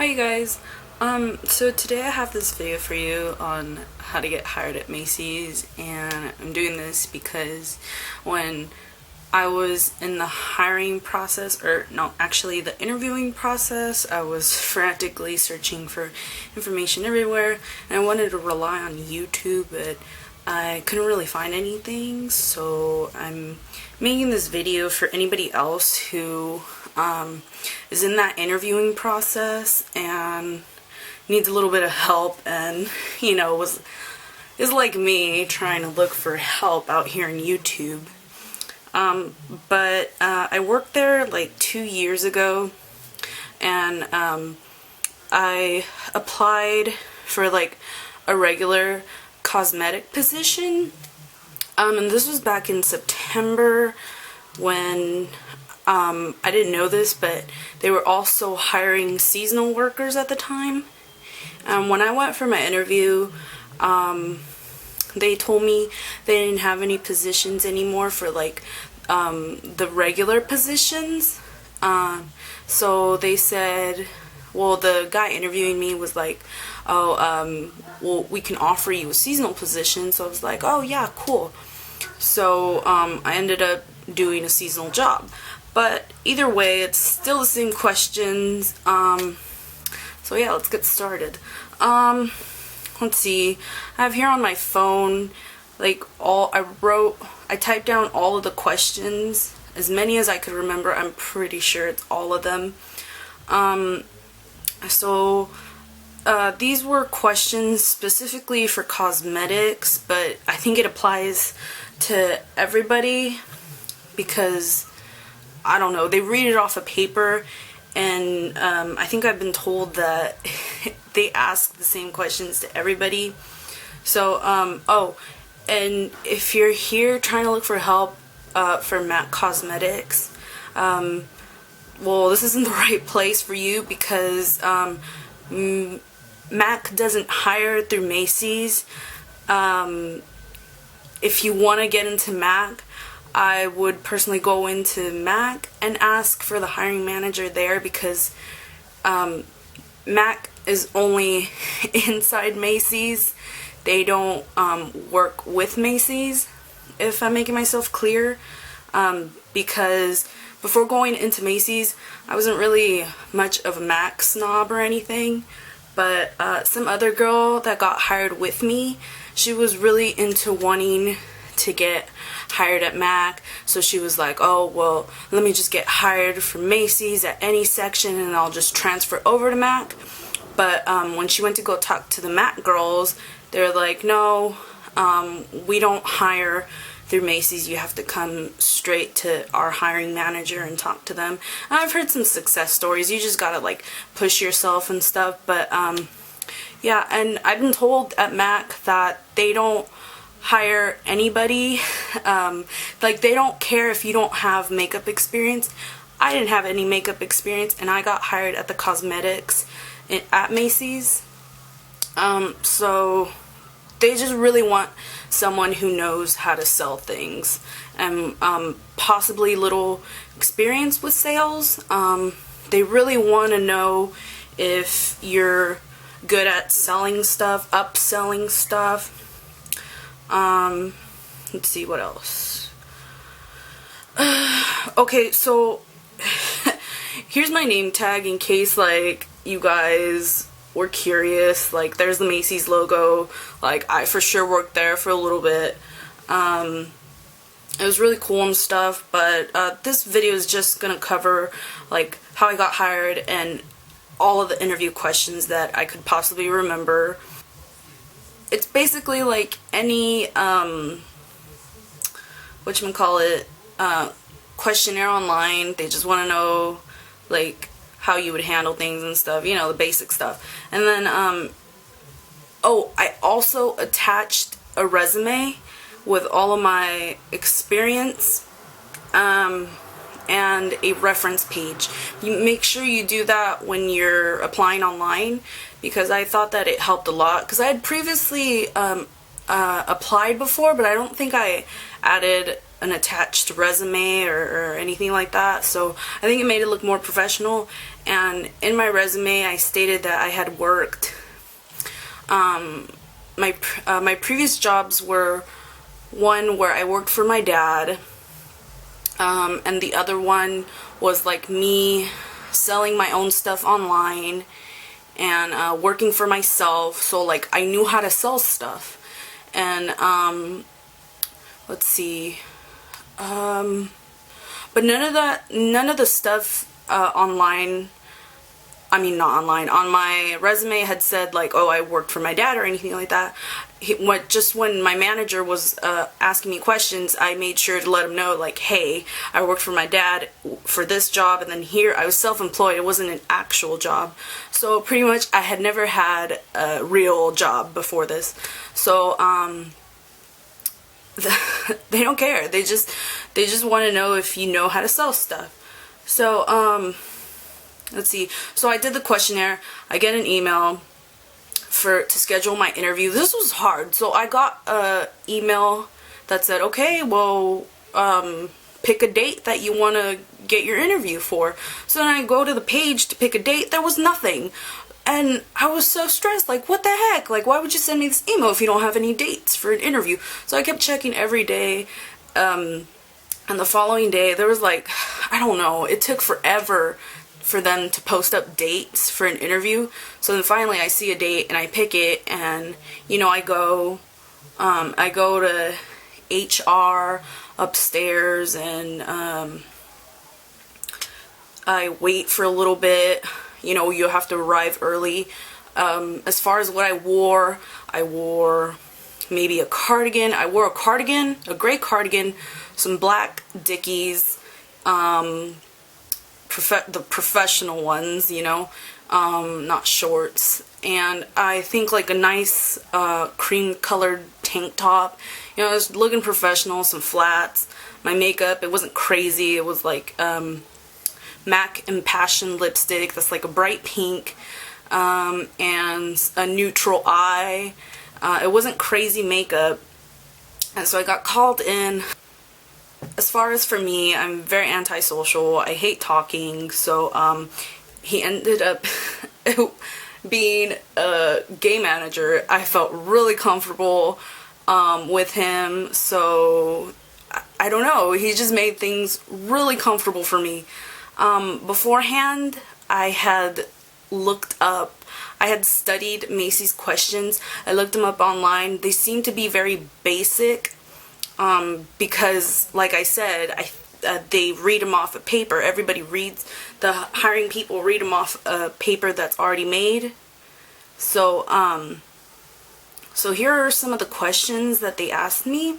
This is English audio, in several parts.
Hi you guys. So today I have this video for you on how to get hired at Macy's, and I'm doing this because when I was in the hiring process, or no, actually the interviewing process, I was frantically searching for information everywhere, and I wanted to rely on YouTube, but I couldn't really find anything, so I'm making this video for anybody else who is in that interviewing process and needs a little bit of help, and is like me trying to look for help out here on YouTube. But I worked there like 2 years ago, and I applied for like a regular cosmetic position, and this was back in September when I didn't know this, but they were also hiring seasonal workers at the time. When I went for my interview, they told me they didn't have any positions anymore for like the regular positions. So they said, well, the guy interviewing me was like, oh, well, we can offer you a seasonal position. So I was like, oh yeah, cool. So I ended up doing a seasonal job. But either way, it's still the same questions. So yeah, let's get started. Let's see. I have here on my phone, like I typed down all of the questions, as many as I could remember. I'm pretty sure it's all of them. So these were questions specifically for cosmetics, but I think it applies to everybody because, I don't know, they read it off a paper, and I think I've been told that they ask the same questions to everybody. So, oh, and if you're here trying to look for help for MAC Cosmetics, well, this isn't the right place for you because MAC doesn't hire through Macy's. If you want to get into MAC, I would personally go into MAC and ask for the hiring manager there, because MAC is only inside Macy's. They don't work with Macy's, if I'm making myself clear, because before going into Macy's, I wasn't really much of a MAC snob or anything, but some other girl that got hired with me, she was really into wanting to get hired at MAC, so she was like, oh, well, let me just get hired from Macy's at any section and I'll just transfer over to MAC. But when she went to go talk to the MAC girls, they're like, no, we don't hire through Macy's. You have to come straight to our hiring manager and talk to them. And I've heard some success stories. You just gotta like push yourself and stuff. But yeah, and I've been told at MAC that they don't hire anybody. Like, they don't care if you don't have makeup experience. I didn't have any makeup experience, and I got hired at the cosmetics at Macy's. So they just really want someone who knows how to sell things, and possibly little experience with sales. They really want to know if you're good at selling stuff, upselling stuff. Let's see what else. Okay, so here's my name tag in case like you guys were curious. Like, there's the Macy's logo. Like, I for sure worked there for a little bit. It was really cool and stuff, but this video is just gonna cover like how I got hired and all of the interview questions that I could possibly remember. It's basically like any whatchamacallit, questionnaire online. They just want to know like how you would handle things and stuff, you know, the basic stuff. And then oh, I also attached a resume with all of my experience and a reference page. You make sure you do that when you're applying online, because I thought that it helped a lot, because I had previously applied before, but I don't think I added an attached resume or anything like that, so I think it made it look more professional. and in my resume I stated that I had worked. My previous jobs were one where I worked for my dad, and the other one was like me selling my own stuff online and working for myself. So like I knew how to sell stuff. And let's see, but none of the stuff online, I mean not online, on my resume had said like, oh, I worked for my dad or anything like that. Just when my manager was asking me questions, I made sure to let him know like, hey, I worked for my dad for this job, and then here I was self-employed. It wasn't an actual job. So pretty much I had never had a real job before this. So they don't care. They just want to know if you know how to sell stuff. So let's see. So I did the questionnaire. I get an email to schedule my interview. This was hard. So I got a email that said, okay, well, pick a date that you want to get your interview for. So then I go to the page to pick a date. There was nothing. And I was so stressed, like, what the heck? Like, why would you send me this email if you don't have any dates for an interview? So I kept checking every day, and the following day, there was like, I don't know, it took forever for them to post up dates for an interview. So then finally I see a date, and I pick it, and, you know, I go to HR upstairs, and I wait for a little bit. You know, you have to arrive early. As far as what I wore maybe a cardigan. I wore a cardigan, a gray cardigan, some black Dickies, the professional ones, you know, not shorts, and I think like a nice cream colored tank top. You know, I was looking professional, some flats. My makeup, it wasn't crazy. It was like MAC Impassioned lipstick that's like a bright pink, and a neutral eye. It wasn't crazy makeup, and so I got called in. As far as for me, I'm very antisocial. I hate talking, so he ended up being a gay manager. I felt really comfortable with him, so I don't know, he just made things really comfortable for me. Beforehand, I had studied Macy's questions. I looked them up online. They seem to be very basic, because, like I said, they read them off a paper. The hiring people read them off a paper that's already made. So, so here are some of the questions that they asked me.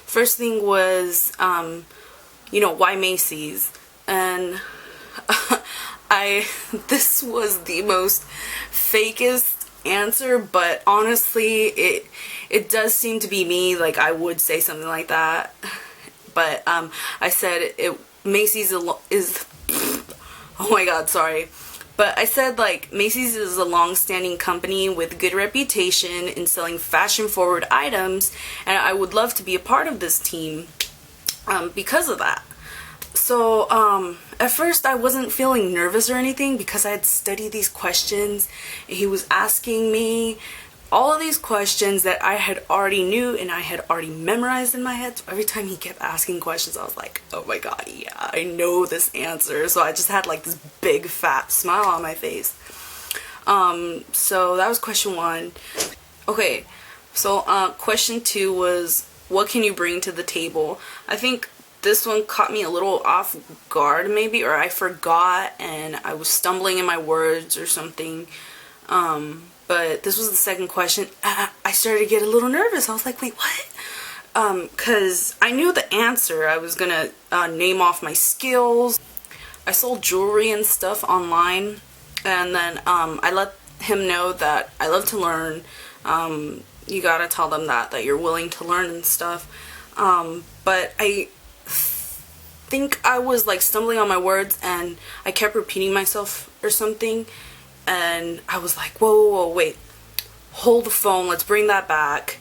First thing was, you know, why Macy's? And this was the most fakest answer, but honestly, it does seem to be me. Like, I would say something like that, but I said Macy's is oh my god, sorry. But I said, like, Macy's is a long-standing company with good reputation in selling fashion-forward items, and I would love to be a part of this team because of that. So, at first I wasn't feeling nervous or anything because I had studied these questions, and he was asking me all of these questions that I had already knew and I had already memorized in my head. So every time he kept asking questions, I was like, oh my god, yeah, I know this answer. So I just had like this big fat smile on my face. So that was question one. Okay, so question two was, what can you bring to the table? I think this one caught me a little off guard maybe, or I forgot and I was stumbling in my words or something. But this was the second question. I started to get a little nervous. I was like, wait, what? Because I knew the answer. I was gonna name off my skills. I sold jewelry and stuff online, and then I let him know that I love to learn. You gotta tell them that you're willing to learn and stuff. But I think I was like stumbling on my words, and I kept repeating myself or something. And I was like, whoa, wait, hold the phone, let's bring that back.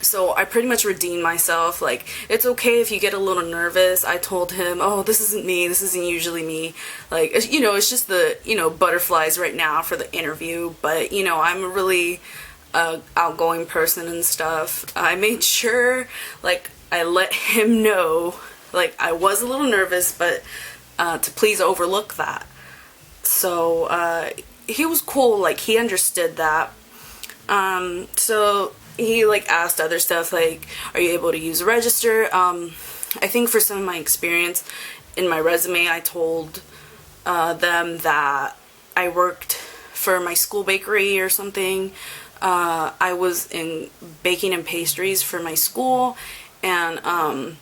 So I pretty much redeemed myself. Like, it's okay if you get a little nervous. I told him, oh, this isn't me. This isn't usually me. Like, it's just the, butterflies right now for the interview. But, I'm a really outgoing person and stuff. I made sure, like, I let him know, like, I was a little nervous, but to please overlook that. So he was cool. Like, he understood that. So he like asked other stuff like, are you able to use a register? I think for some of my experience in my resume, I told them that I worked for my school bakery or something. I was in baking and pastries for my school, and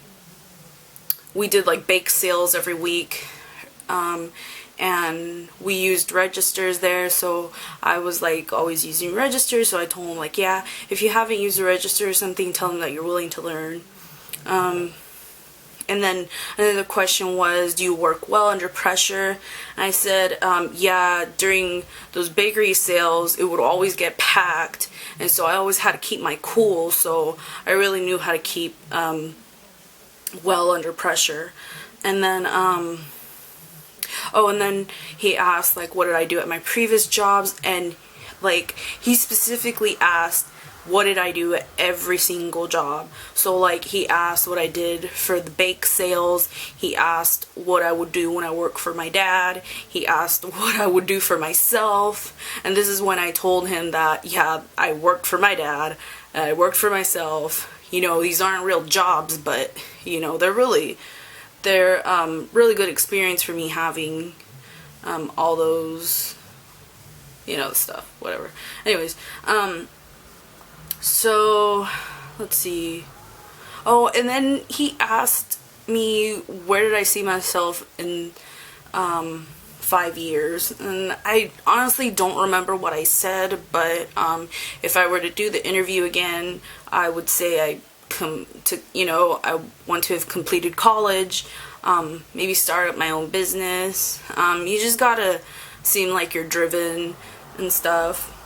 we did like bake sales every week. And we used registers there, so I was like always using registers. So I told him like, yeah, if you haven't used a register or something, tell them that you're willing to learn. And then another question was, do you work well under pressure? And I said, yeah, during those bakery sales, it would always get packed, and so I always had to keep my cool, so I really knew how to keep well under pressure. And then and then he asked, like, what did I do at my previous jobs? And, like, he specifically asked, what did I do at every single job? So, like, he asked what I did for the bake sales. He asked what I would do when I worked for my dad. He asked what I would do for myself. And this is when I told him that, yeah, I worked for my dad. I worked for myself. These aren't real jobs, but, they're really good experience for me having all those, stuff, whatever. Anyways, so let's see. Oh, and then he asked me where did I see myself in 5 years, and I honestly don't remember what I said, but if I were to do the interview again, I would say I want to have completed college, maybe start up my own business. You just gotta seem like you're driven and stuff.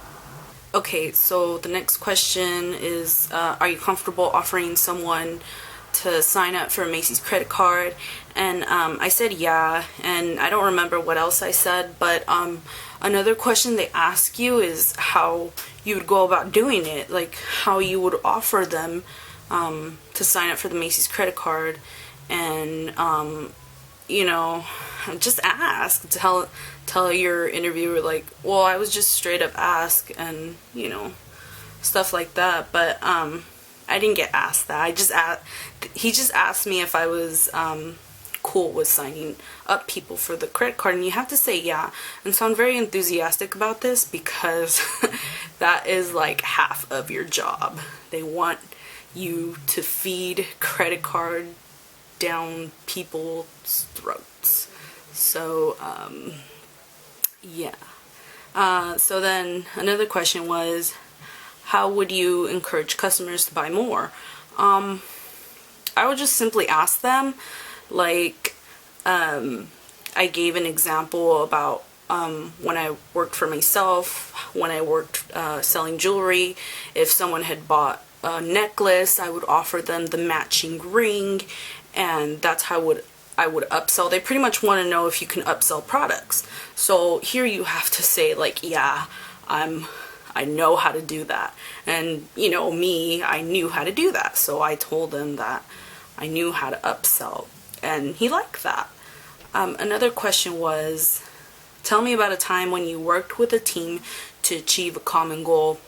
Okay, so the next question is, are you comfortable offering someone to sign up for a Macy's credit card? And I said yeah, and I don't remember what else I said, but another question they ask you is how you would go about doing it, like how you would offer them to sign up for the Macy's credit card. And just ask, tell your interviewer like, well, I was just straight up ask, and stuff like that. But I didn't get asked that. He just asked me if I was cool with signing up people for the credit card, and you have to say yeah. And so I'm very enthusiastic about this because that is like half of your job. They want you to feed credit card down people's throats. So yeah. So then another question was, how would you encourage customers to buy more? I would just simply ask them, like, I gave an example about when I worked for myself, when I worked selling jewelry. If someone had bought a necklace, I would offer them the matching ring, and that's how I would upsell. They pretty much want to know if you can upsell products. So here you have to say like, yeah, I know how to do that. And me, I knew how to do that. So I told them that I knew how to upsell, and he liked that. Another question was, tell me about a time when you worked with a team to achieve a common goal.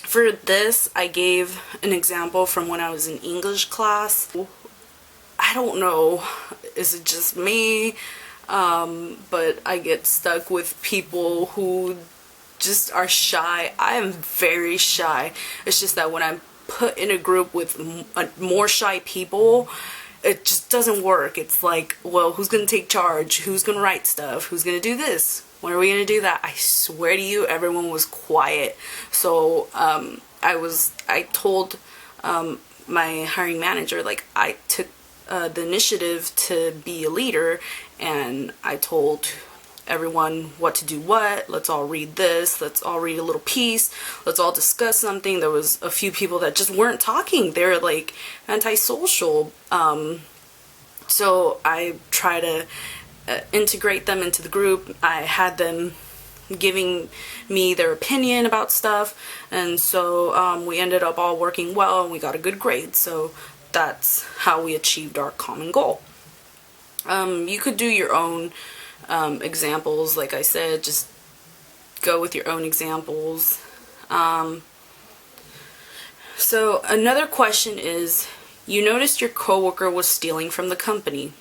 For this, I gave an example from when I was in English class. I don't know, is it just me? But I get stuck with people who just are shy. I am very shy. It's just that when I'm put in a group with more shy people, it just doesn't work. It's like, well, who's gonna take charge? Who's gonna write stuff? Who's gonna do this? When are we gonna do that? I swear to you, everyone was quiet. So I told my hiring manager, like, I took the initiative to be a leader, and I told everyone what to do what. Let's all read this. Let's all read a little piece. Let's all discuss something. There was a few people that just weren't talking. They're like antisocial. So I try to integrate them into the group. I had them giving me their opinion about stuff, and so we ended up all working well and we got a good grade. So that's how we achieved our common goal. You could do your own examples. Like I said, just go with your own examples. So another question is, you noticed your coworker was stealing from the company.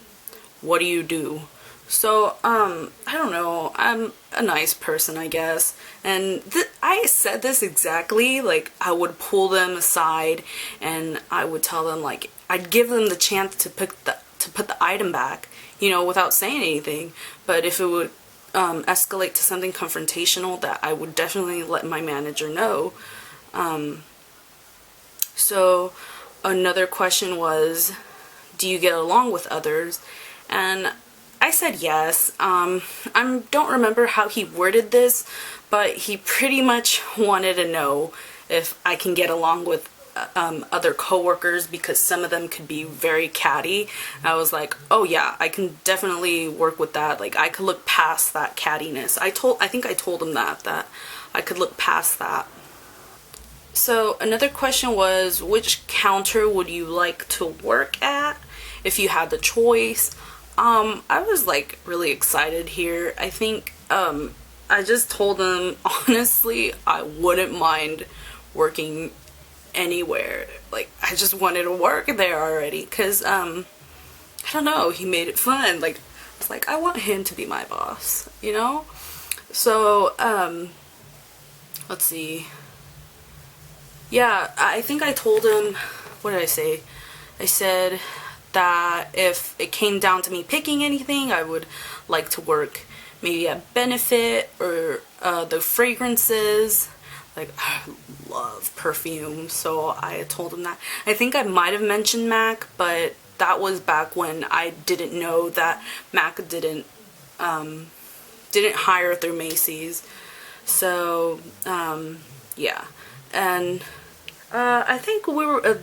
What do you do? So, I don't know, I'm a nice person, I guess, and I said this exactly, like, I would pull them aside, and I would tell them, like, I'd give them the chance to put the item back, you know, without saying anything, but if it would escalate to something confrontational, that I would definitely let my manager know. So, another question was, do you get along with others? And I said yes. I don't remember how he worded this, but he pretty much wanted to know if I can get along with other coworkers, because some of them could be very catty. I was like, oh yeah, I can definitely work with that. Like, I could look past that cattiness. I think I told him that I could look past that. So another question was, which counter would you like to work at if you had the choice? I was like really excited here. I think I just told them, honestly, I wouldn't mind working anywhere. Like, I just wanted to work there already, because I don't know, he made it fun. Like, it's like, I want him to be my boss, you know? So let's see. Yeah, I think I told him, what did I say? I said that if it came down to me picking anything, I would like to work maybe at Benefit or the fragrances. Like, I love perfume, so I told him that. I think I might have mentioned MAC, but that was back when I didn't know that MAC didn't hire through Macy's. So yeah, and I think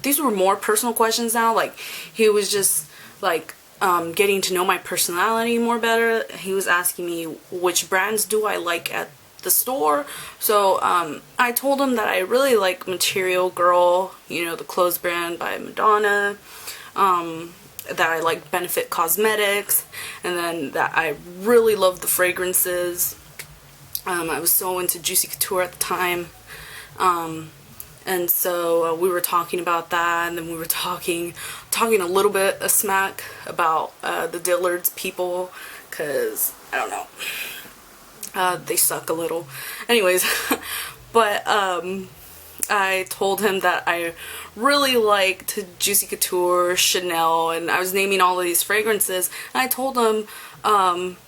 these were more personal questions now. Like, he was just like getting to know my personality more better. He was asking me which brands do I like at the store. So I told him that I really like Material Girl, you know, the clothes brand by Madonna, that I like Benefit Cosmetics, and then that I really love the fragrances. I was so into Juicy Couture at the time. And so we were talking about that, and then we were talking a little bit of smack about the Dillard's people, because, I don't know, they suck a little. Anyways, but I told him that I really liked Juicy Couture, Chanel, and I was naming all of these fragrances, and I told him,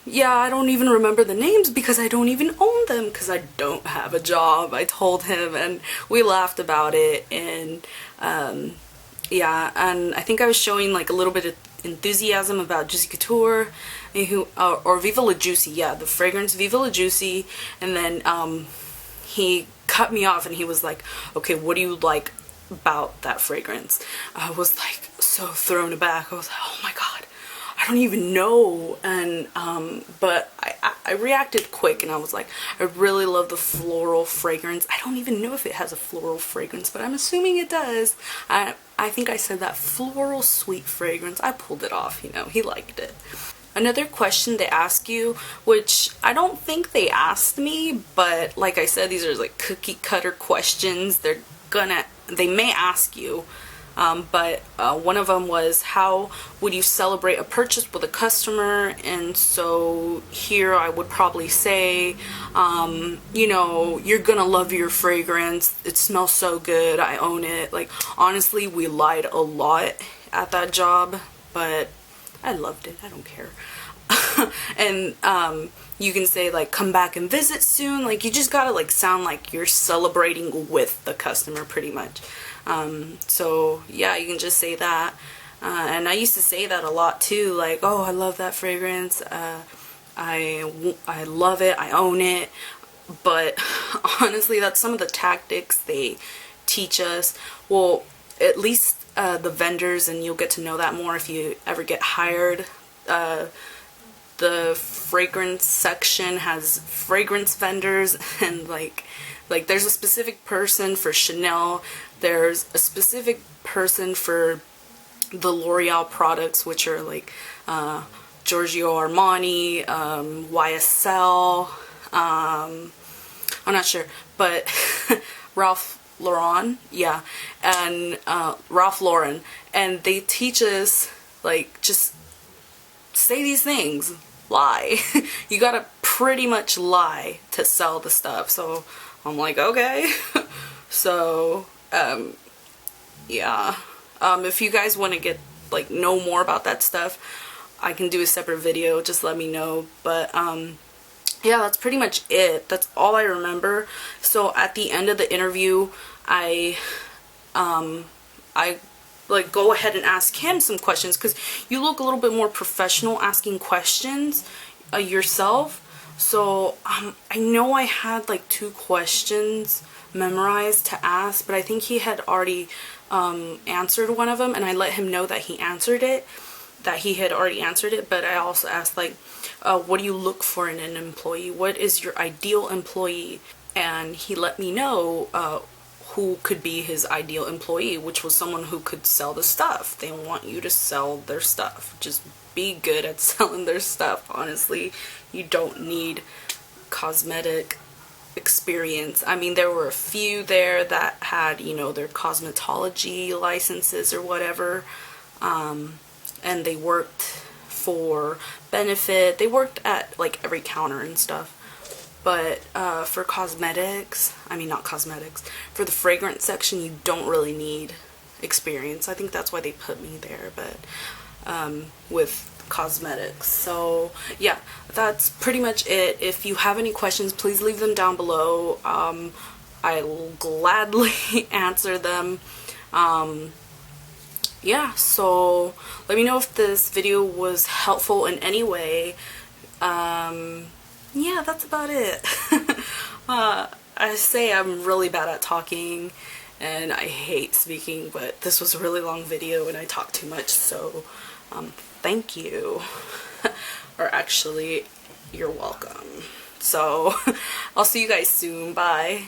yeah, I don't even remember the names because I don't even own them because I don't have a job, I told him, and we laughed about it. And yeah, and I think I was showing like a little bit of enthusiasm about Juicy Couture, and or Viva La Juicy, yeah, the fragrance Viva La Juicy. And then he cut me off and he was like, okay, what do you like about that fragrance? I was like so thrown aback. I was like, oh my god, I don't even know. And but I reacted quick, and I was like, I really love the floral fragrance. I don't even know if it has a floral fragrance, but I'm assuming it does. I think I said that floral sweet fragrance. I pulled it off, you know, he liked it. Another question they ask you, which I don't think they asked me, but like I said, these are like cookie cutter questions. They may ask you. But one of them was, how would you celebrate a purchase with a customer? And so here I would probably say, you know, you're gonna love your fragrance, it smells so good, I own it. Like, honestly, we lied a lot at that job, but I loved it, I don't care. And you can say like, come back and visit soon. Like, you just gotta like sound like you're celebrating with the customer pretty much. So yeah, you can just say that. And I used to say that a lot too, like, oh, I love that fragrance. I love it. I own it. But honestly, that's some of the tactics they teach us. Well, at least the vendors, and you'll get to know that more if you ever get hired. The fragrance section has fragrance vendors, and like there's a specific person for Chanel, there's a specific person for the L'Oreal products, which are like Giorgio Armani, YSL, I'm not sure, but Ralph Lauren, yeah, and Ralph Lauren, and they teach us, like, just say these things, lie. You gotta pretty much lie to sell the stuff. So I'm like, okay. So yeah, if you guys want to get, like, know more about that stuff, I can do a separate video, just let me know. But yeah, that's pretty much it. That's all I remember. So at the end of the interview, I like go ahead and ask him some questions, because you look a little bit more professional asking questions yourself. So I know I had like 2 questions memorized to ask, but I think he had already answered one of them, and I let him know that he answered it, that he had already answered it. But I also asked, like, what do you look for in an employee? What is your ideal employee? And he let me know who could be his ideal employee, which was someone who could sell the stuff. They want you to sell their stuff. Just be good at selling their stuff. Honestly, you don't need cosmetic experience. I mean, there were a few there that had, you know, their cosmetology licenses or whatever, and they worked for benefit. They worked at like every counter and stuff. But for cosmetics, I mean, not cosmetics, for the fragrance section, you don't really need experience. I think that's why they put me there, but with cosmetics. So yeah, that's pretty much it. If you have any questions, please leave them down below. I'll gladly answer them. Yeah, so let me know if this video was helpful in any way. Yeah, that's about it. I say I'm really bad at talking, and I hate speaking, but this was a really long video and I talked too much, so thank you. Or actually, you're welcome. So I'll see you guys soon. Bye.